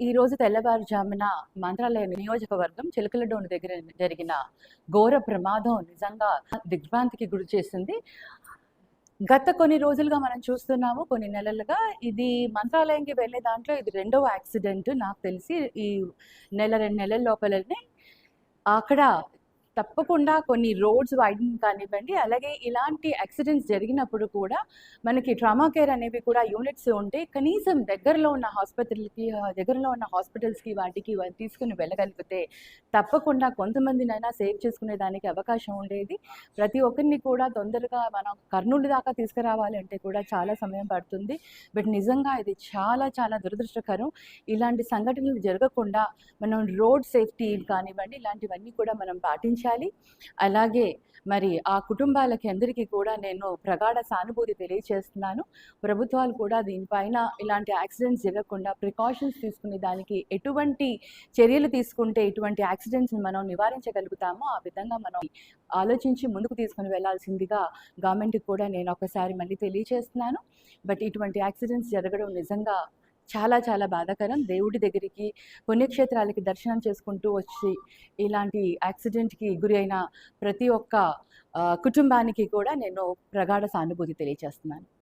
ఈరోజు తెల్లవారుజామున మంత్రాలయ నియోజకవర్గం చిలకలడోను దగ్గర జరిగిన ఘోర ప్రమాదం నిజంగా దిగ్భ్రాంతికి గురి చేసింది. గత కొన్ని రోజులుగా మనం చూస్తున్నాము, కొన్ని నెలలుగా ఇది మంత్రాలయంకి వెళ్ళే దాంట్లో ఇది రెండవ యాక్సిడెంట్ నాకు తెలిసి ఈ నెల 2 నెలల లోపలనే. అక్కడ తప్పకుండా కొన్ని రోడ్స్ వైడనింగ్ కానివ్వండి, అలాగే ఇలాంటి యాక్సిడెంట్స్ జరిగినప్పుడు కూడా మనకి ట్రామా కేర్ అనేవి కూడా యూనిట్స్ ఉంటే కనీసం దగ్గరలో ఉన్న హాస్పిటల్స్‌కి వాటికి తీసుకొని వెళ్ళగలిగితే తప్పకుండా కొంతమందినైనా సేవ్ చేసుకునే దానికి అవకాశం ఉండేది. ప్రతి ఒక్కరిని కూడా తొందరగా మనం కర్నూలు దాకా తీసుకురావాలంటే కూడా చాలా సమయం పడుతుంది. బట్ నిజంగా ఇది చాలా చాలా దురదృష్టకరం. ఇలాంటి సంఘటనలు జరగకుండా మనం రోడ్ సేఫ్టీ కానివ్వండి, ఇలాంటివన్నీ కూడా మనం పాటించాలి. అలాగే మరి ఆ కుటుంబాలకి అందరికీ కూడా నేను ప్రగాఢ సానుభూతి తెలియజేస్తున్నాను. ప్రభుత్వాలు కూడా దీనిపైన ఇలాంటి యాక్సిడెంట్స్ జరగకుండా ప్రికాషన్స్ తీసుకునే దానికి ఎటువంటి చర్యలు తీసుకుంటే ఇటువంటి యాక్సిడెంట్స్ని మనం నివారించగలుగుతామో ఆ విధంగా మనం ఆలోచించి ముందుకు తీసుకుని వెళ్ళాల్సిందిగా గవర్నమెంట్కి కూడా నేను ఒకసారి మళ్ళీ తెలియజేస్తున్నాను. బట్ ఇటువంటి యాక్సిడెంట్స్ జరగడం నిజంగా చాలా చాలా బాధాకరం. దేవుడి దగ్గరికి పుణ్యక్షేత్రాలకి దర్శనం చేసుకుంటూ వచ్చి ఇలాంటి యాక్సిడెంట్‌కి గురి అయిన ప్రతి ఒక్క కుటుంబానికి కూడా నేను ప్రగాఢ సానుభూతి తెలియజేస్తున్నాను.